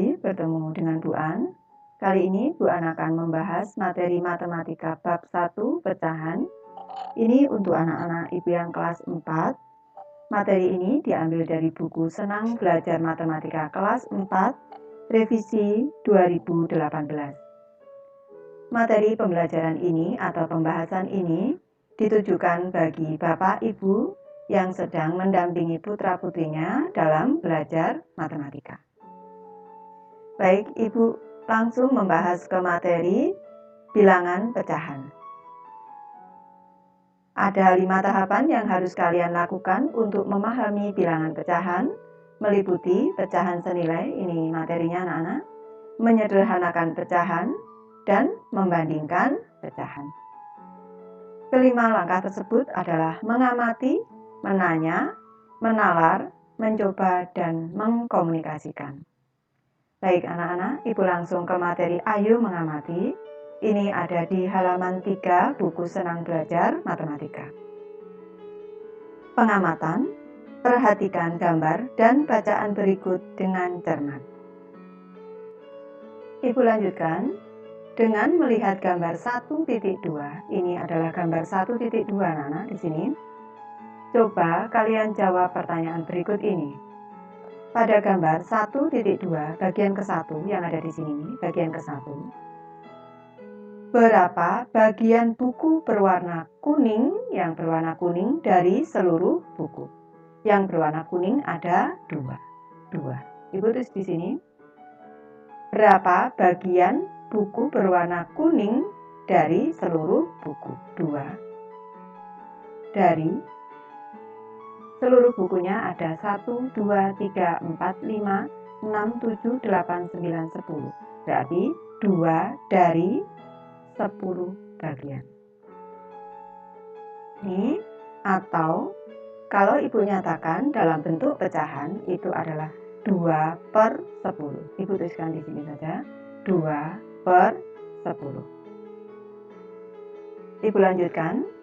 Kembali bertemu dengan Bu An. Kali ini Bu An akan membahas materi matematika bab 1 pecahan. Ini untuk anak-anak Ibu yang kelas 4. Materi ini diambil dari buku Senang Belajar Matematika kelas 4, revisi 2018. Materi pembelajaran ini atau pembahasan ini ditujukan bagi Bapak Ibu yang sedang mendampingi putra-putrinya dalam belajar matematika. Baik, Ibu langsung membahas ke materi bilangan pecahan. Ada 5 tahapan yang harus kalian lakukan untuk memahami bilangan pecahan, meliputi pecahan senilai, ini materinya anak-anak, menyederhanakan pecahan, dan membandingkan pecahan. Kelima langkah tersebut adalah mengamati, menanya, menalar, mencoba, dan mengkomunikasikan. Baik anak-anak, Ibu langsung ke materi Ayo Mengamati. Ini ada di halaman 3 buku Senang Belajar Matematika. Pengamatan, perhatikan gambar dan bacaan berikut dengan cermat. Ibu lanjutkan, dengan melihat gambar 1.2, ini adalah gambar 1.2 anak-anak di sini. Coba kalian jawab pertanyaan berikut ini. Pada gambar 1.2 bagian ke-1 yang ada di sini, bagian ke-1. Berapa bagian buku berwarna kuning yang berwarna kuning dari seluruh buku? Yang berwarna kuning ada 2. Ibu tulis di sini. Berapa bagian buku berwarna kuning dari seluruh buku? 2. Dari seluruh bukunya ada 1, 2, 3, 4, 5, 6, 7, 8, 9, 10. Berarti 2 dari 10 bagian. Ini atau kalau Ibu nyatakan dalam bentuk pecahan itu adalah 2/10. Ibu tuliskan di sini saja 2/10. Ibu lanjutkan.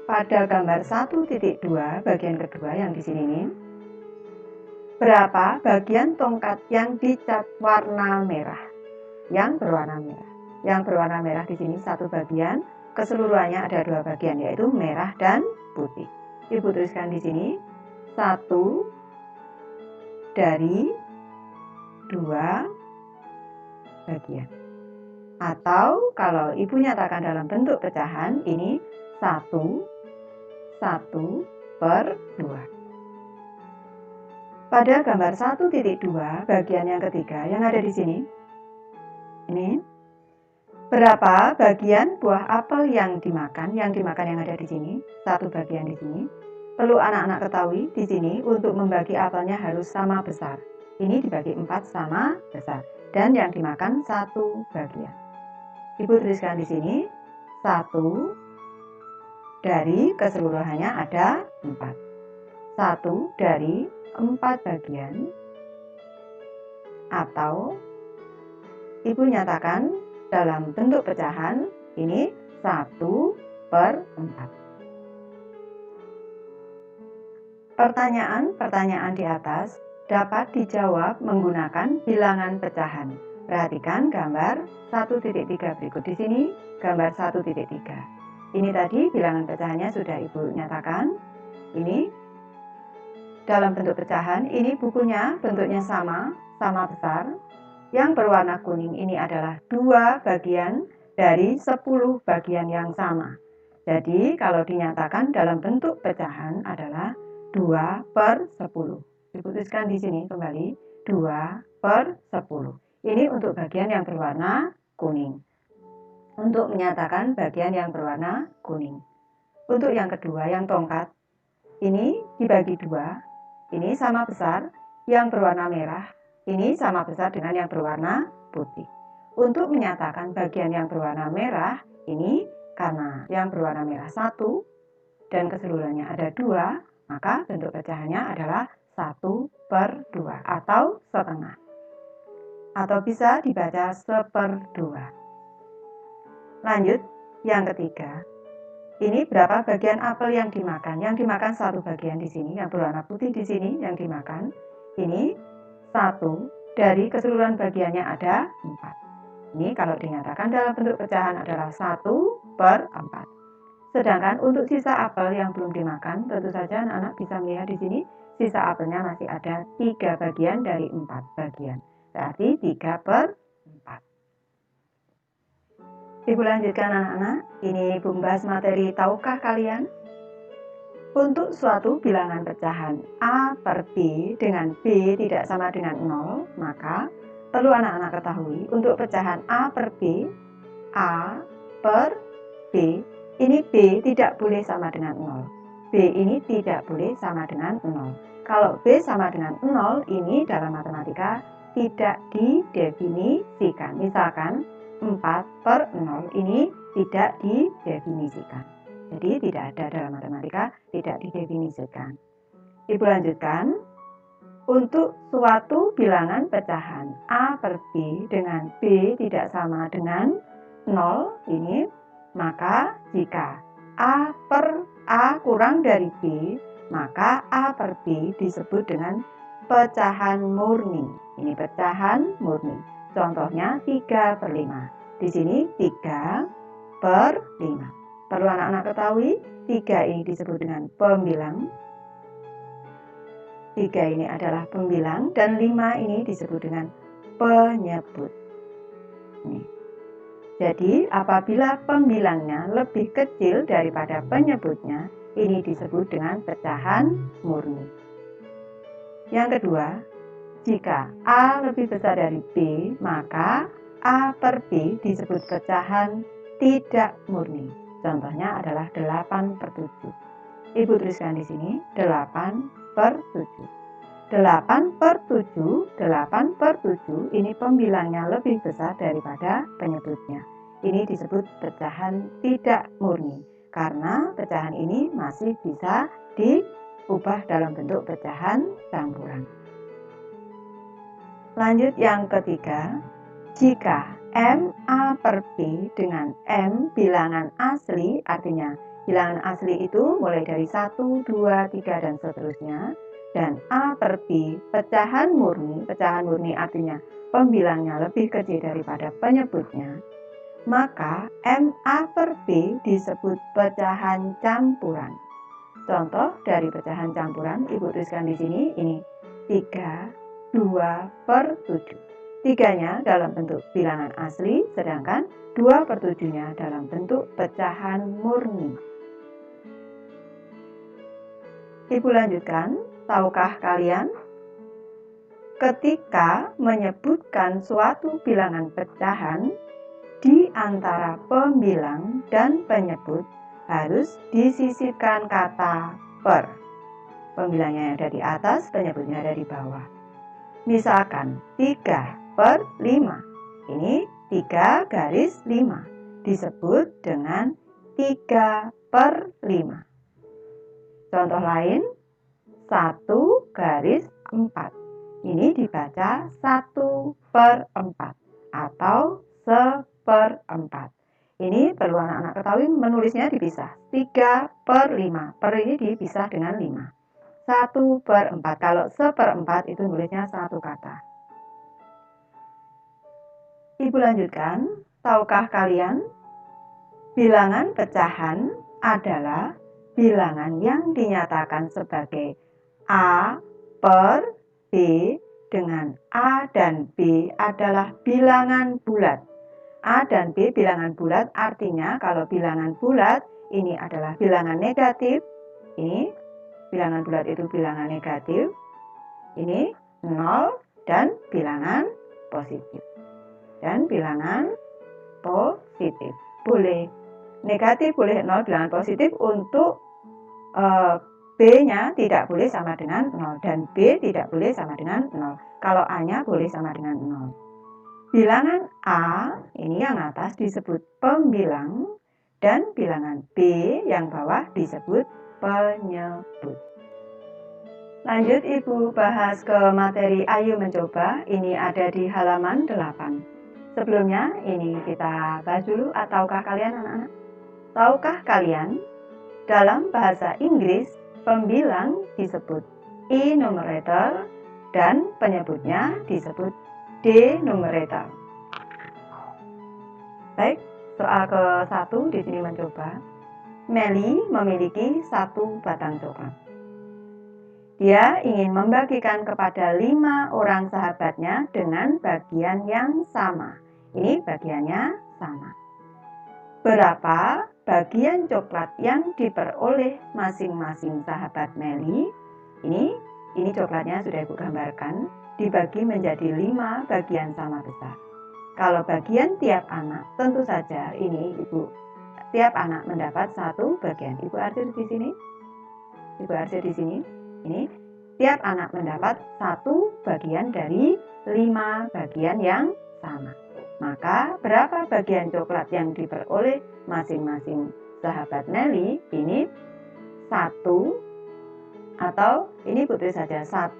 Pada gambar 1.2 bagian kedua yang di sini ini, berapa bagian tongkat yang dicat warna merah? Yang berwarna merah. Yang berwarna merah di sini 1 bagian, keseluruhannya ada 2 bagian yaitu merah dan putih. Ibu tuliskan di sini 1 dari 2 bagian. Atau kalau Ibu nyatakan dalam bentuk pecahan ini 1/2. Pada gambar 1.2 bagian yang ketiga yang ada di sini. Ini berapa bagian buah apel yang dimakan? Yang dimakan yang ada di sini, 1 bagian di sini. Perlu anak-anak ketahui di sini untuk membagi apelnya harus sama besar. Ini dibagi 4 sama besar dan yang dimakan 1 bagian. Ibu tuliskan di sini 1 dari keseluruhannya ada 4. 1 dari 4 bagian. Atau Ibu nyatakan dalam bentuk pecahan ini 1/4. Pertanyaan-pertanyaan di atas dapat dijawab menggunakan bilangan pecahan. Perhatikan gambar 1.3 berikut di sini, gambar 1.3. Ini tadi bilangan pecahannya sudah Ibu nyatakan. Ini dalam bentuk pecahan, ini bukunya bentuknya sama besar. Yang berwarna kuning ini adalah 2 bagian dari 10 bagian yang sama. Jadi kalau dinyatakan dalam bentuk pecahan adalah 2/10. Ibu tuliskan di sini kembali 2/10. Ini untuk bagian yang berwarna kuning. Untuk menyatakan bagian yang berwarna kuning. Untuk yang kedua, yang tongkat, ini dibagi 2, ini sama besar, yang berwarna merah, ini sama besar dengan yang berwarna putih. Untuk menyatakan bagian yang berwarna merah, ini karena yang berwarna merah 1 dan keseluruhannya ada 2, maka bentuk pecahannya adalah 1/2 atau setengah. Atau bisa dibaca 1/2. Lanjut, yang ketiga. Ini berapa bagian apel yang dimakan? Yang dimakan 1 bagian di sini, yang berwarna putih di sini yang dimakan. Ini 1 dari keseluruhan bagiannya ada 4. Ini kalau dinyatakan dalam bentuk pecahan adalah 1/4. Sedangkan untuk sisa apel yang belum dimakan, tentu saja anak-anak bisa melihat di sini sisa apelnya masih ada 3 bagian dari 4 bagian. Berarti 3/4. Ibu lanjutkan anak-anak. Ini Ibu membahas materi tahukah kalian? Untuk suatu bilangan pecahan A per B dengan B tidak sama dengan 0, maka perlu anak-anak ketahui untuk pecahan A per B, A per B, ini B tidak boleh sama dengan 0. B ini tidak boleh sama dengan 0. Kalau B sama dengan 0, ini dalam matematika tidak didefinisikan. Misalkan 4/0 ini tidak didefinisikan. Jadi tidak ada dalam matematika, tidak didefinisikan. Ibu lanjutkan. Untuk suatu bilangan pecahan A per B dengan B tidak sama dengan 0 ini, maka jika A per A kurang dari B, maka A per B disebut dengan pecahan murni. Ini pecahan murni. Contohnya 3/5. Di sini 3/5. Perlu anak-anak ketahui, 3 ini disebut dengan pembilang. 3 ini adalah pembilang dan 5 ini disebut dengan penyebut. Nih. Jadi apabila pembilangnya lebih kecil daripada penyebutnya, ini disebut dengan pecahan murni. Yang kedua, jika A lebih besar dari B, maka A per B disebut pecahan tidak murni. Contohnya adalah 8/7. Ibu tuliskan di sini 8/7. 8/7 ini pembilangnya lebih besar daripada penyebutnya. Ini disebut pecahan tidak murni karena pecahan ini masih bisa diubah dalam bentuk pecahan campuran. Lanjut yang ketiga, jika M A per B dengan M bilangan asli, artinya bilangan asli itu mulai dari 1, 2, 3, dan seterusnya, dan A per B pecahan murni artinya pembilangnya lebih kecil daripada penyebutnya, maka M A per B disebut pecahan campuran. Contoh dari pecahan campuran, Ibu tuliskan di sini, ini 3, 2/7. 3-nya dalam bentuk bilangan asli, sedangkan 2/7-nya dalam bentuk pecahan murni. Ibu lanjutkan, tahukah kalian? Ketika menyebutkan suatu bilangan pecahan, di antara pembilang dan penyebut harus disisipkan kata per. Pembilangnya ada di atas, penyebutnya ada di bawah. Misalkan 3/5, ini 3/5 disebut dengan 3/5. Contoh lain, 1/4, ini dibaca 1/4 atau 1/4. Ini perlu anak-anak ketahui menulisnya dipisah, 3/5, per ini dipisah dengan 5. 1/4, kalau 1/4 itu nulisnya satu kata. Ibu lanjutkan, tahukah kalian? Bilangan pecahan adalah bilangan yang dinyatakan sebagai A per B dengan A dan B adalah bilangan bulat. A dan B bilangan bulat, artinya kalau bilangan bulat ini adalah bilangan negatif. Ini bilangan bulat itu bilangan negatif. Ini 0 dan bilangan positif. Dan bilangan positif. Boleh negatif, boleh 0, bilangan positif. Untuk B-nya tidak boleh sama dengan 0 dan B tidak boleh sama dengan 0. Kalau A-nya boleh sama dengan 0. Bilangan A ini yang atas disebut pembilang dan bilangan B yang bawah disebut penyebut. Lanjut Ibu bahas ke materi Ayo Mencoba. Ini ada di halaman 8. Sebelumnya ini kita bahas dulu, tahukah kalian anak-anak? Tahukah kalian dalam bahasa Inggris pembilang disebut enumerator dan penyebutnya disebut denumerator. Baik, soal ke-1 di sini mencoba. Meli memiliki 1 batang coklat. Dia ingin membagikan kepada 5 orang sahabatnya dengan bagian yang sama. Ini bagiannya sama. Berapa bagian coklat yang diperoleh masing-masing sahabat Meli? Ini coklatnya sudah Ibu gambarkan, dibagi menjadi 5 bagian sama besar. Kalau bagian tiap anak, tentu saja ini tiap anak mendapat 1 bagian. Ibu arsir di sini. Ibu arsir di sini. Ini tiap anak mendapat 1 bagian dari 5 bagian yang sama. Maka berapa bagian coklat yang diperoleh masing-masing sahabat Nelly? Ini 1, atau ini putih saja 1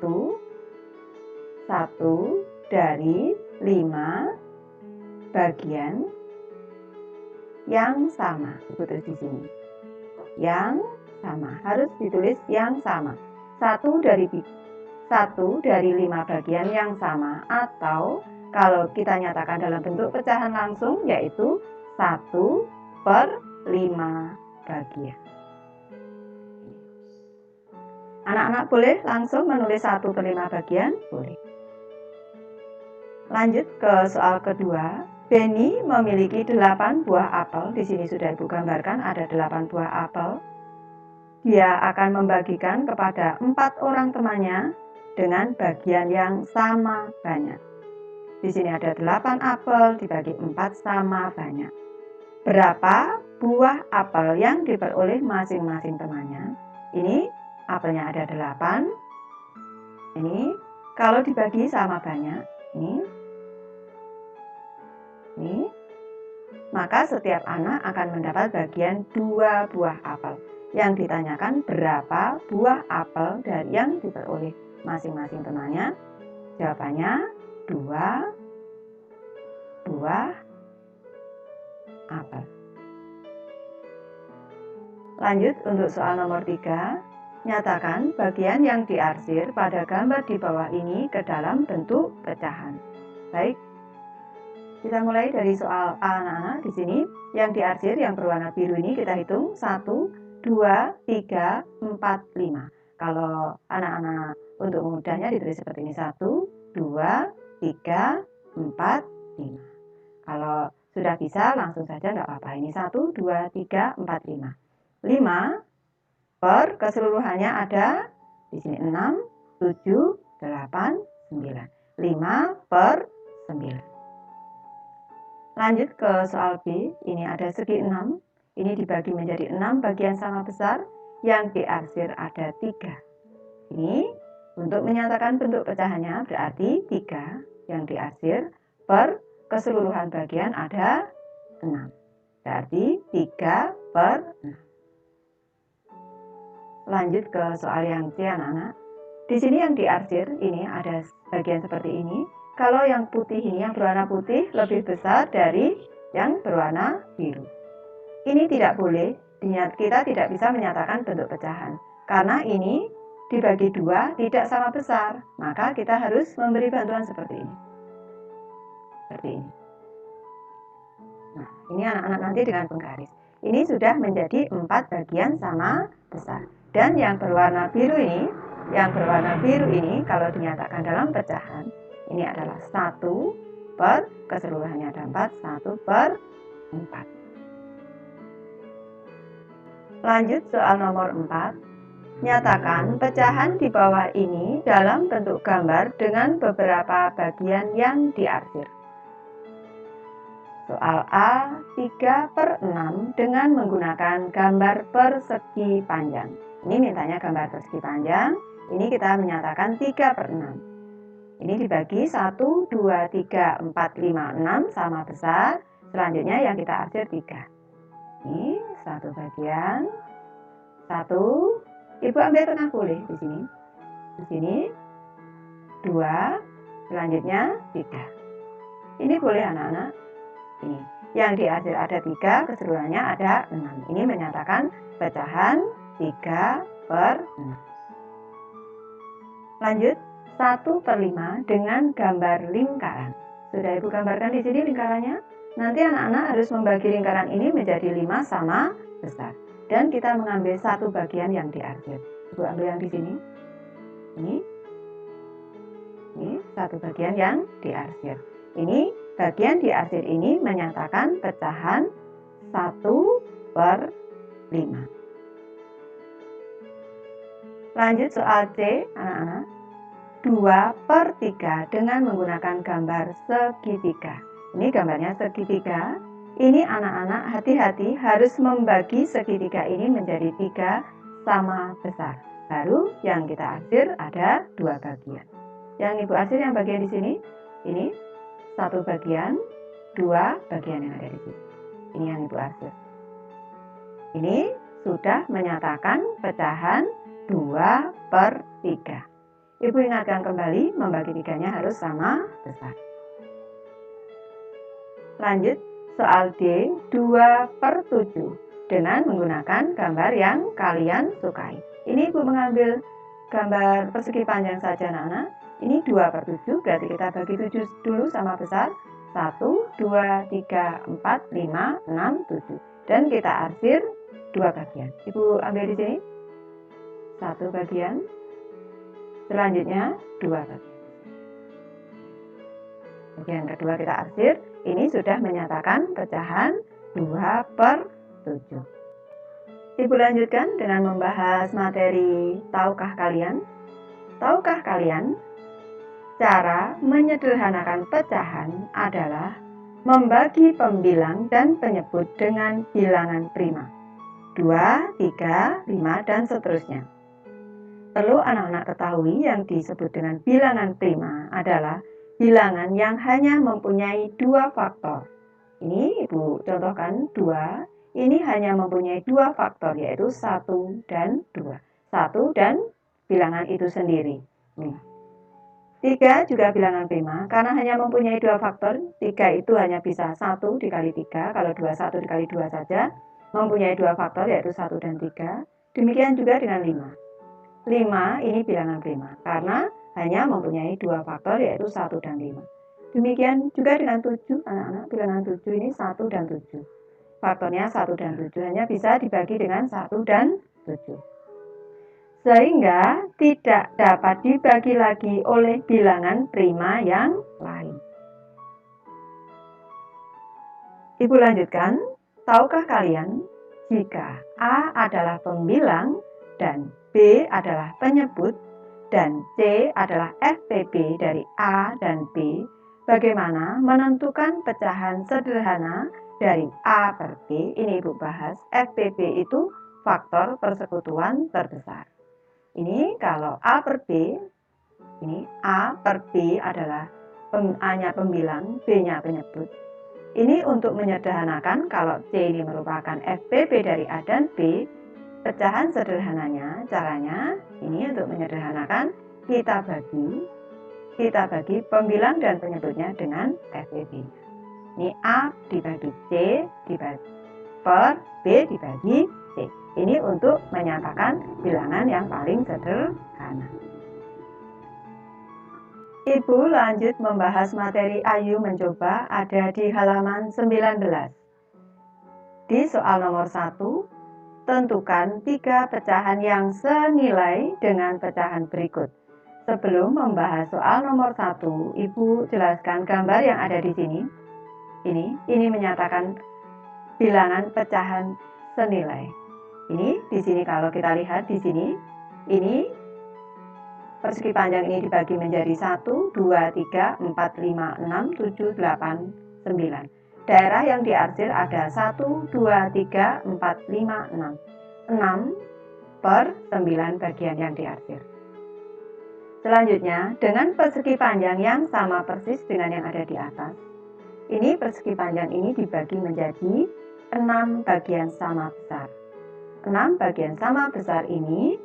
dari 5 bagian yang sama. Putih di sini. Yang sama, harus ditulis yang sama. 1 dari 5 bagian yang sama, atau kalau kita nyatakan dalam bentuk pecahan langsung, yaitu 1/5 bagian. Anak-anak boleh langsung menulis 1/5 bagian? Boleh. Lanjut ke soal kedua. Benny memiliki 8 buah apel. Di sini sudah Ibu gambarkan ada 8 buah apel. Dia akan membagikan kepada 4 orang temannya dengan bagian yang sama banyak. Di sini ada 8 apel dibagi 4 sama banyak. Berapa buah apel yang diperoleh masing-masing temannya? Ini apelnya ada 8. Ini kalau dibagi sama banyak, ini. Maka setiap anak akan mendapat bagian 2 buah apel. Yang ditanyakan berapa buah apel dari yang diperoleh masing-masing temannya? Jawabannya 2 buah apel. Lanjut untuk soal nomor 3. Nyatakan bagian yang diarsir pada gambar di bawah ini ke dalam bentuk pecahan. Baik, kita mulai dari soal A, anak-anak. Di sini yang diarsir yang berwarna biru ini kita hitung 1, 2, 3, 4, 5. Kalau anak-anak untuk memudahnya ditulis seperti ini. 1, 2, 3, 4, 5. Kalau sudah bisa langsung saja nggak apa-apa. Ini 1, 2, 3, 4, 5. 5 per keseluruhannya ada di sini 6, 7, 8, 9. 5 per 9. Lanjut ke soal B. Ini ada segi 6. Ini dibagi menjadi 6 bagian sama besar. Yang diarsir ada 3. Ini untuk menyatakan bentuk pecahannya berarti 3 yang diarsir per keseluruhan bagian ada 6. Berarti 3 per 6. Lanjut ke soal yang C, anak-anak. Di sini yang diarsir ini ada bagian seperti ini. Kalau yang putih ini, yang berwarna putih lebih besar dari yang berwarna biru. Ini tidak boleh, kita tidak bisa menyatakan bentuk pecahan. Karena ini dibagi 2 tidak sama besar. Maka kita harus memberi bantuan seperti ini. Seperti ini. Nah, ini anak-anak nanti dengan penggaris. Ini sudah menjadi 4 bagian sama besar. Dan yang berwarna biru ini, kalau dinyatakan dalam pecahan, ini adalah 1 per keseluruhannya ada 4, 1 per 4. Lanjut soal nomor 4. Nyatakan pecahan di bawah ini dalam bentuk gambar dengan beberapa bagian yang diarsir. Soal A, 3/6 dengan menggunakan gambar persegi panjang. Ini mintanya gambar persegi panjang. Ini kita menyatakan 3/6. Ini dibagi 1, 2, 3, 4, 5, 6 sama besar. Selanjutnya yang kita arsir 3. Ini 1 bagian. 1. Ibu ambil tengah boleh di sini. Di sini 2. Selanjutnya 3. Ini boleh anak-anak. Ini yang diarsir ada 3, keseluruhannya ada 6. Ini menyatakan pecahan 3/6. Lanjut 1/5 dengan gambar lingkaran. Sudah Ibu gambarkan di sini lingkarannya. Nanti anak-anak harus membagi lingkaran ini menjadi 5 sama besar. Dan kita mengambil satu bagian yang diarsir. Ibu ambil yang di sini. Ini satu bagian yang diarsir. Ini bagian diarsir ini menyatakan pecahan 1/5. Lanjut soal C, anak-anak. 2/3 dengan menggunakan gambar segitiga. Ini gambarnya segitiga. Ini anak-anak hati-hati harus membagi segitiga ini menjadi 3 sama besar. Baru yang kita arsir ada 2 bagian. Yang Ibu arsir yang bagian di sini, ini 1 bagian, 2 bagian yang ada di sini. Ini yang Ibu arsir. Ini sudah menyatakan pecahan 2/3. Ibu ingatkan kembali, membagi tiganya harus sama besar. Lanjut, soal D, 2/7 dengan menggunakan gambar yang kalian sukai. Ini Ibu mengambil gambar persegi panjang saja, anak-anak. Ini 2/7, berarti kita bagi 7 dulu sama besar. 1, 2, 3, 4, 5, 6, 7. Dan kita arsir 2 bagian. Ibu ambil di sini 1 bagian. Selanjutnya 2 bagian. Bagian kedua kita arsir. Ini sudah menyatakan pecahan 2/7. Ibu lanjutkan dengan membahas materi tahukah kalian? Tahukah kalian cara menyederhanakan pecahan adalah membagi pembilang dan penyebut dengan bilangan prima. 2, 3, 5, dan seterusnya. Perlu anak-anak ketahui yang disebut dengan bilangan prima adalah bilangan yang hanya mempunyai 2 faktor. Ini Ibu contohkan 2. Ini hanya mempunyai 2 faktor, yaitu 1 dan 2. 1 dan bilangan itu sendiri. 3 juga bilangan prima, karena hanya mempunyai 2 faktor. 3 itu hanya bisa 1 dikali 3, kalau 2, 1 dikali 2 saja. Mempunyai 2 faktor, yaitu 1 dan 3. Demikian juga dengan 5. 5 ini bilangan prima, karena hanya mempunyai 2 faktor, yaitu 1 dan 5. Demikian juga dengan 7, anak-anak. Bilangan 7 ini 1 dan 7. Faktornya 1 dan 7 hanya bisa dibagi dengan 1 dan 7. Sehingga tidak dapat dibagi lagi oleh bilangan prima yang lain. Ibu lanjutkan, tahukah kalian jika A adalah pembilang dan B adalah penyebut dan C adalah FPB dari A dan B, bagaimana menentukan pecahan sederhana dari A per B? Ini Ibu bahas. FPB itu faktor persekutuan terbesar. Ini kalau A per B, ini A per B adalah A-nya pembilang, B-nya penyebut. Ini untuk menyederhanakan kalau C ini merupakan FPB dari A dan B. Pecahan sederhananya, caranya ini untuk menyederhanakan kita bagi pembilang dan penyebutnya dengan FPB. Ini A dibagi C dibagi per B dibagi C. Ini untuk menyatakan bilangan yang paling sederhana. Ibu lanjut membahas materi Ayu mencoba ada di halaman 19. Di soal nomor 1, tentukan 3 pecahan yang senilai dengan pecahan berikut. Sebelum membahas soal nomor 1, Ibu jelaskan gambar yang ada di sini. Ini menyatakan bilangan pecahan senilai. Ini di sini kalau kita lihat di sini, ini persegi panjang ini dibagi menjadi 1, 2, 3, 4, 5, 6, 7, 8, 9. Daerah yang diarsir ada 1, 2, 3, 4, 5, 6. 6 per 9 bagian yang diarsir. Selanjutnya, dengan persegi panjang yang sama persis dengan yang ada di atas. Ini persegi panjang ini dibagi menjadi 6 bagian sama besar. 6 bagian sama besar ini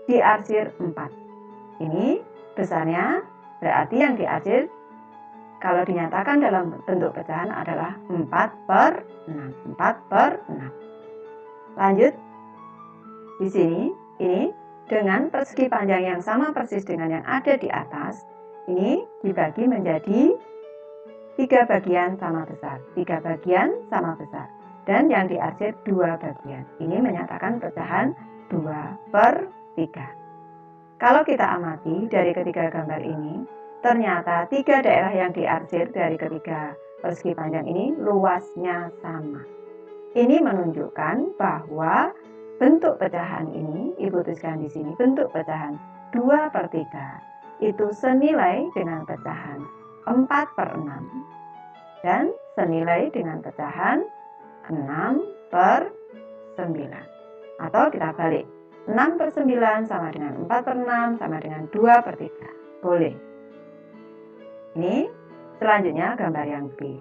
diarsir 4. Ini besarnya berarti yang diarsir kalau dinyatakan dalam bentuk pecahan adalah 4/6. 4/6. Lanjut. Di sini, ini dengan persegi panjang yang sama persis dengan yang ada di atas, ini dibagi menjadi 3 bagian sama besar. 3 bagian sama besar. Dan yang diarsir 2 bagian. Ini menyatakan pecahan 2/3. Kalau kita amati dari ketiga gambar ini, ternyata 3 daerah yang diarsir dari ketiga persegi panjang ini luasnya sama. Ini menunjukkan bahwa bentuk pecahan ini, Ibu tuliskan di sini, bentuk pecahan 2/3 itu senilai dengan pecahan 4/6 dan senilai dengan pecahan 6/9. Atau kita balik, 6/9 sama dengan 4/6 sama dengan 2/3. Boleh. Ini selanjutnya gambar yang B.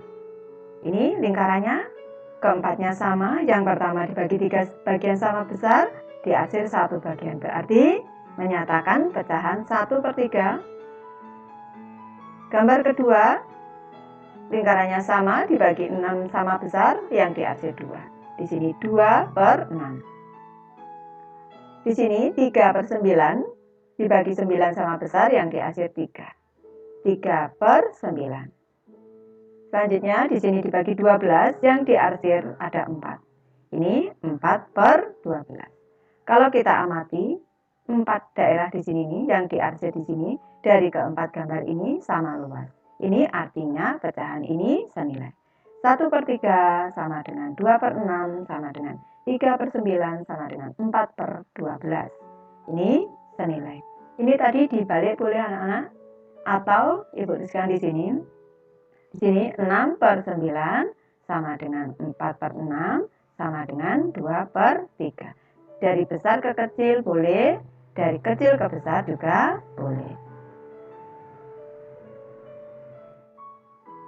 Ini lingkarannya keempatnya sama, yang pertama dibagi 3 bagian sama besar, diarsir 1 bagian. Berarti menyatakan pecahan 1/3. Gambar kedua, lingkarannya sama, dibagi 6 sama besar, yang diarsir 2. Di sini 2/6. Di sini 3/9, dibagi 9 sama besar, yang diarsir 3. 3/9. Selanjutnya di sini dibagi 12, yang diarsir ada 4. Ini 4/12. Kalau kita amati 4 daerah di sini nih, yang diarsir di sini dari keempat gambar ini sama luas. Ini artinya pecahan ini senilai. 1/3 sama dengan 2/6 sama dengan 3/9 sama dengan 4/12. Ini senilai. Ini tadi dibalik boleh anak-anak, atau Ibu tuliskan di sini. Di sini 6/9 sama dengan 4/6 sama dengan 2/3. Dari besar ke kecil boleh, dari kecil ke besar juga boleh.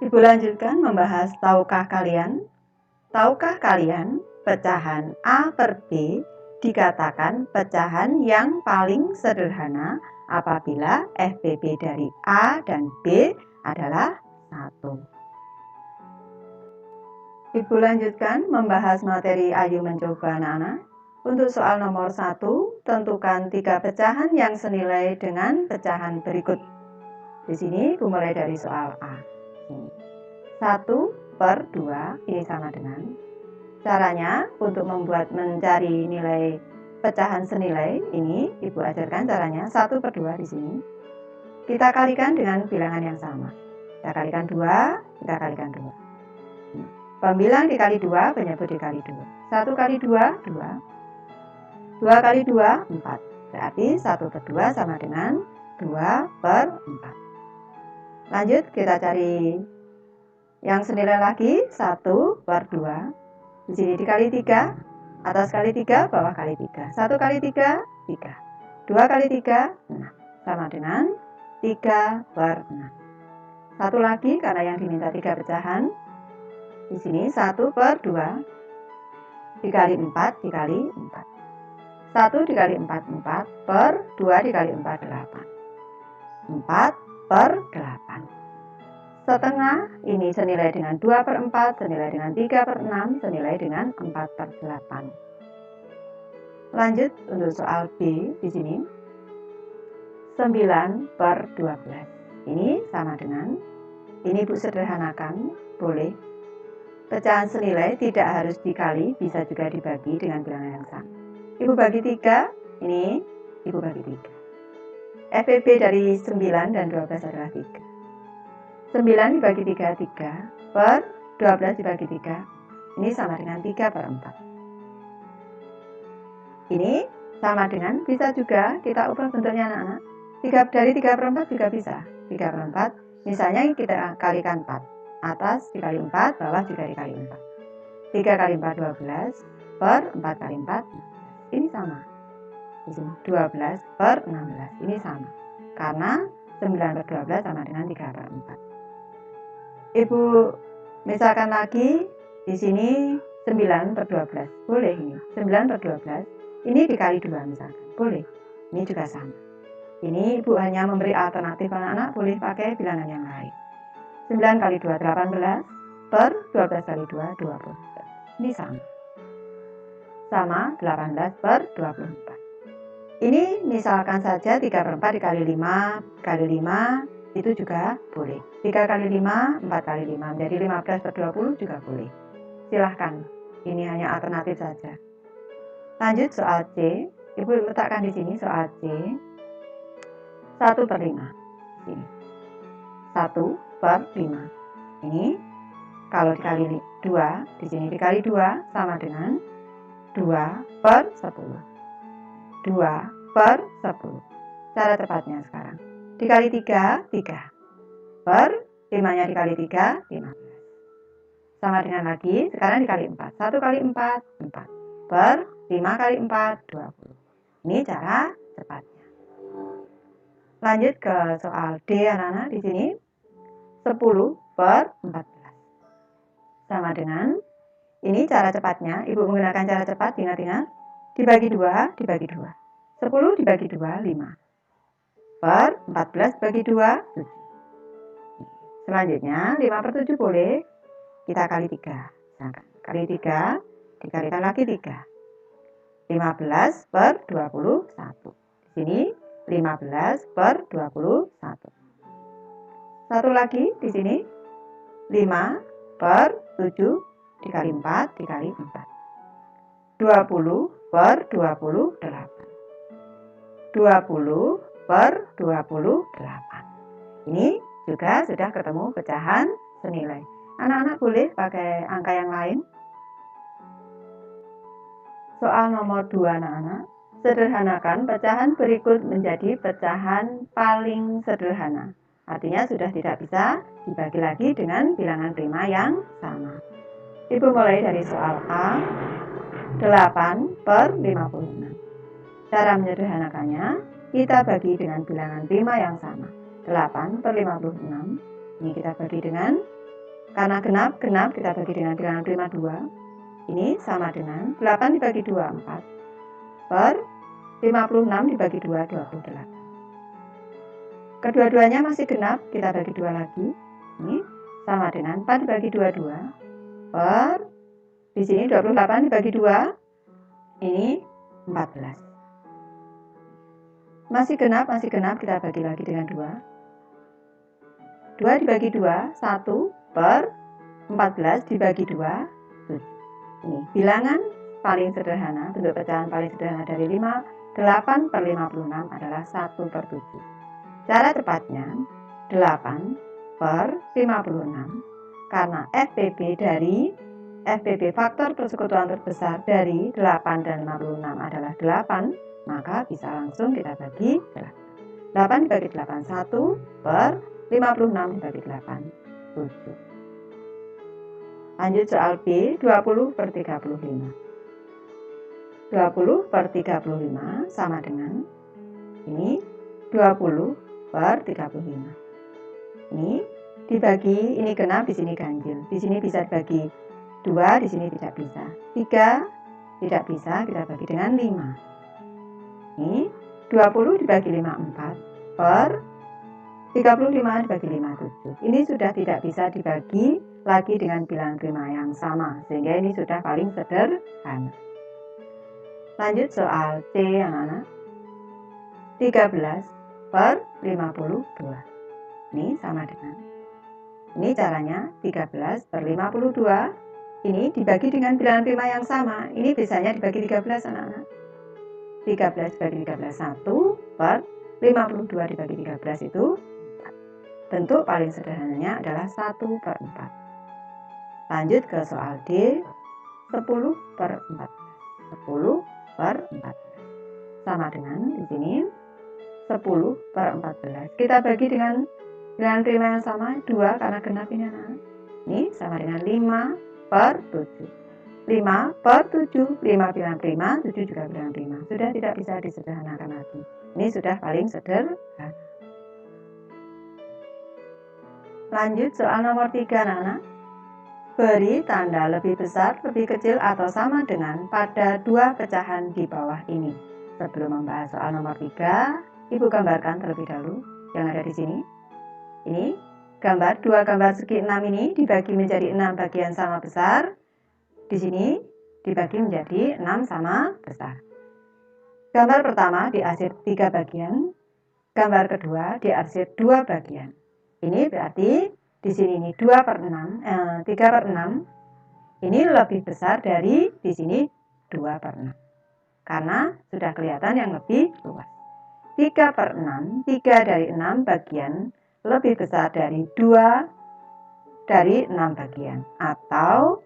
Ibu lanjutkan membahas tahukah kalian? Tahukah kalian pecahan A/B dikatakan pecahan yang paling sederhana apabila FBB dari A dan B adalah 1. Ibu lanjutkan membahas materi Ayo Mencoba anak-anak. Untuk soal nomor 1, tentukan 3 pecahan yang senilai dengan pecahan berikut. Di sini Ibu mulai dari soal A. 1/2 ini sama dengan. Caranya untuk mencari nilai pecahan senilai ini Ibu ajarkan caranya 1/2 di sini. Kita kalikan dengan bilangan yang sama. Kita kalikan 2, kita kalikan 2. Pembilang dikali 2, penyebut dikali 2. 1 kali 2, 2. 2 kali 2, 4. Berarti 1/2 sama dengan 2/4. Lanjut, kita cari yang senilai lagi, 1/2. Di sini dikali 3, atas kali 3, bawah kali 3. 1 kali 3, 3. 2 kali 3, 6. Sama dengan 3/6. Satu lagi karena yang diminta 3 pecahan. Di sini 1/2 dikali 4 dikali 4. 1 dikali 4, 4 per 2 dikali 4, 8. 4/8. Setengah ini senilai dengan 2/4, senilai dengan 3/6, senilai dengan 4/8. Lanjut untuk soal B di sini. 9/12. Ini sama dengan, ini Ibu sederhanakan, boleh. Pecahan senilai tidak harus dikali, bisa juga dibagi dengan bilangan yang sama. Ibu bagi 3, ini Ibu bagi 3. FBB dari 9 dan 12 adalah 3. 9 dibagi 3, 3. Per 12 dibagi 3. Ini sama dengan 3/4. Ini sama dengan, bisa juga kita ubah bentuknya anak-anak. Dari 3/4 juga bisa. 3/4, misalnya kita kalikan 4. Atas dikali 4, bawah juga dikali 4. 3 kali 4, 12. Per 4 kali 4, ini sama. Di sini 12/16. Ini sama. Karena 9/12 sama dengan 3/4. Ibu misalkan lagi di sini 9/12. Boleh ini. 9/12. Ini dikali 2 misalkan. Boleh. Ini juga sama. Ini Ibu hanya memberi alternatif anak-anak, boleh pakai bilangan yang lain. 9 kali 2, 18. Per 12 kali 2, 24. Ini sama. Sama 18/24. Ini misalkan saja 3/4 dikali 5 kali 5 itu juga boleh. 3 kali 5, 4 kali 5 menjadi 15/20 juga boleh. Silahkan, ini hanya alternatif saja. Lanjut soal C, Ibu letakkan di sini soal C 1/5. Ini 1/5. Ini kalau dikali 2, di sini dikali 2 sama dengan 2/10. 2/10. Cara cepatnya sekarang. Dikali 3, 3. Per 5-nya dikali 3, 15. Sama dengan lagi, sekarang dikali 4. 1 kali 4, 4. Per 5 kali 4, 20. Ini cara cepatnya. Lanjut ke soal D anak-anak di sini. 10/14. Sama dengan, ini cara cepatnya, Ibu menggunakan cara cepat, ingat-ingat. Dibagi 2, dibagi 2. 10 dibagi 2, 5. Per 14 bagi 2, 7. Selanjutnya, 5/7 boleh kita kali 3. Kali 3, dikalikan lagi 3. 15/21. Di sini 15/21. Satu lagi di sini 5/7 dikali 4 dikali 4. 20/28. 20/28. Ini juga sudah ketemu pecahan senilai. Anak-anak boleh pakai angka yang lain. Soal nomor 2 anak-anak. Sederhanakan pecahan berikut menjadi pecahan paling sederhana. Artinya sudah tidak bisa dibagi lagi dengan bilangan prima yang sama. Ibu mulai dari soal A, 8/56. Cara menyederhanakannya, kita bagi dengan bilangan prima yang sama. 8/56. Ini kita bagi dengan, karena genap kita bagi dengan bilangan prima 2. Ini sama dengan 8 dibagi 2, 4. Per 56 dibagi 2, 28. Kedua-duanya masih genap, kita bagi 2 lagi. Ini sama dengan 4 dibagi 2, 2. Per, di sini 28 dibagi 2, ini 14. Masih genap, kita bagi lagi dengan 2. 2 dibagi 2, 1 per 14 dibagi 2, 7. Ini bilangan paling sederhana, bentuk pecahan paling sederhana dari 5, 8/56 adalah 1/7. Cara cepatnya 8/56, karena FPB faktor persekutuan terbesar dari 8 dan 56 adalah 8, maka bisa langsung kita bagi 8. 8 dibagi 8, 1 per 56 dibagi 8, 7. Lanjut soal B, 20/35. 20/35 sama dengan, ini 20/35. Ini dibagi, ini genap, di sini ganjil. Di sini bisa dibagi 2, di sini tidak bisa. 3 tidak bisa, kita bagi dengan 5. Ini 20 dibagi 5, 4. Per 35 dibagi 5, 7. Ini sudah tidak bisa dibagi lagi dengan bilangan prima yang sama, sehingga ini sudah paling sederhana. Lanjut soal C anak-anak. 13/52. Ini sama dengan, ini caranya 13/52. Ini dibagi dengan bilangan prima yang sama. Ini biasanya dibagi 13 anak-anak. 13 dibagi 13, 1 per 52 dibagi 13 itu 4. Bentuk paling sederhananya adalah 1/4. Lanjut ke soal D, 10/14. 10/14 sama dengan, di sini 10/14. Kita bagi dengan bilangan prima yang sama, 2 karena genap ini anak. Ini sama dengan 5/7. 5/7, 5 bilangan prima, 7 juga bilangan prima. Sudah tidak bisa disederhanakan lagi. Ini sudah paling sederhana. Lanjut soal nomor 3 anak-anak. Beri tanda lebih besar, lebih kecil, atau sama dengan pada dua pecahan di bawah ini. Sebelum membahas soal nomor 3, Ibu gambarkan terlebih dahulu yang ada di sini. Ini gambar, dua gambar segi 6 ini dibagi menjadi 6 bagian sama besar. Di sini dibagi menjadi 6 sama besar. Gambar pertama diarsir 3 bagian, gambar kedua diarsir 2 bagian. Ini berarti di sini ini 3/6. Ini lebih besar dari di sini 2/6. Karena sudah kelihatan yang lebih luas. 3/6, 3 dari 6 bagian lebih besar dari 2 dari 6 bagian. Atau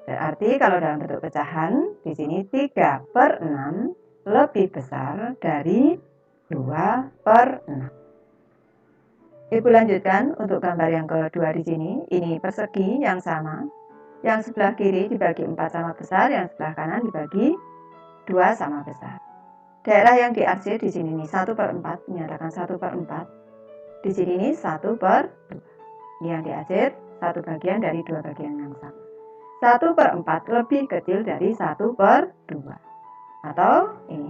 berarti kalau dalam bentuk pecahan di sini 3/6 lebih besar dari 2/6. Ibu lanjutkan untuk gambar yang kedua di sini. Ini persegi yang sama. Yang sebelah kiri dibagi 4 sama besar, yang sebelah kanan dibagi 2 sama besar. Daerah yang diarsir di sini nih 1/4 menyatakan 1/4. Di sini nih 1/2. Ini yang diarsir 1 bagian dari 2 bagian yang sama. 1/4 lebih kecil dari 1/2. Atau ini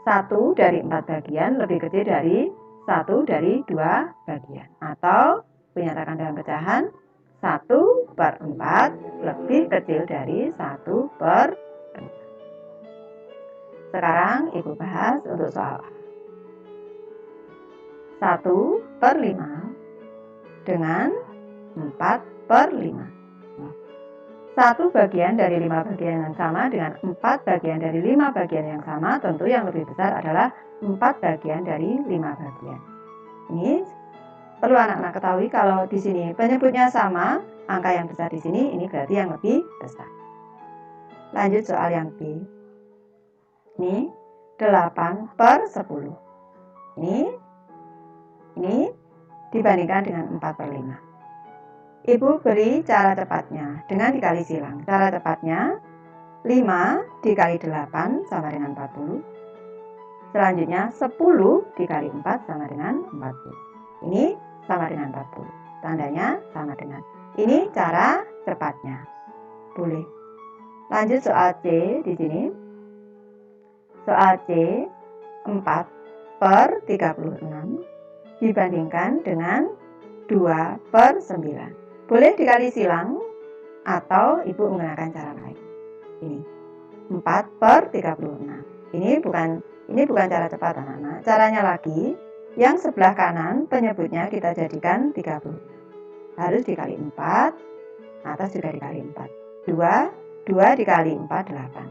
1 dari 4 bagian lebih kecil dari 1 dari 2 bagian. Atau menyatakan dalam pecahan 1/4 lebih kecil dari 1/2. Sekarang Ibu bahas untuk soal A. 1/5 dengan 4/5. 1 bagian dari 5 bagian yang sama dengan 4 bagian dari 5 bagian yang sama, tentu yang lebih besar adalah 4 bagian dari 5 bagian. Ini perlu anak-anak ketahui kalau di sini penyebutnya sama, angka yang besar di sini ini berarti yang lebih besar. Lanjut soal yang B. Ini 8/10. Ini dibandingkan dengan 4/5. Ibu beri cara cepatnya dengan dikali silang. Cara cepatnya 5 dikali 8 sama dengan 40. Selanjutnya 10 dikali 4 sama dengan 40. Ini sama dengan 40. Tandanya sama dengan. Ini cara cepatnya. Boleh. Lanjut soal C di sini. Soal C 4/36 dibandingkan dengan 2/9. Boleh dikali silang atau Ibu menggunakan cara lain. Ini 4/36. Ini bukan cara cepat anak-anak. Caranya lagi, yang sebelah kanan penyebutnya kita jadikan 30. Harus dikali 4, atas juga dikali 4. 2 dikali 4, 8.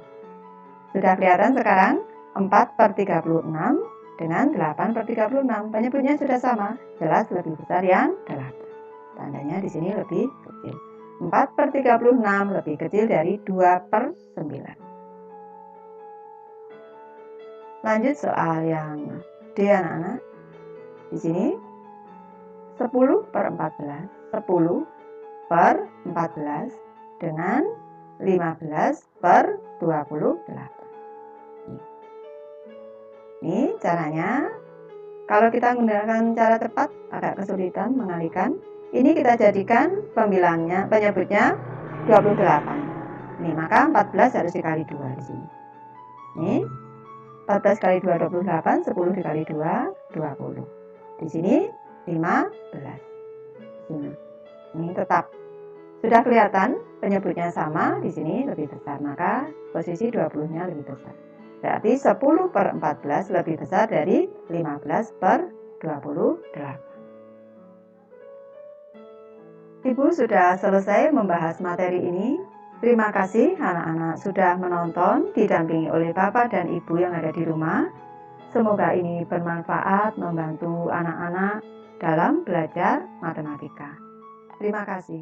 Sudah kelihatan sekarang 4/36 dengan 8/36. Penyebutnya sudah sama, jelas lebih besar yang 8. Tandanya di sini lebih kecil. 4/36 lebih kecil dari 2/9. Lanjut soal yang D anak-anak. Di sini 10/14. 10/14 dengan 15/28. Ini caranya. Kalau kita menggunakan cara cepat agak kesulitan mengalihkan. Ini kita jadikan penyebutnya 28. Ini maka 14 harus dikali 2 di sini. Ini 14 kali 2 28, 10 dikali 2 20. Di sini 15. Ini tetap sudah kelihatan penyebutnya sama, di sini lebih besar, maka posisi 20-nya lebih besar. Berarti 10/14 lebih besar dari 15/28. Ibu sudah selesai membahas materi ini. Terima kasih anak-anak sudah menonton didampingi oleh Bapak dan Ibu yang ada di rumah. Semoga ini bermanfaat membantu anak-anak dalam belajar matematika. Terima kasih.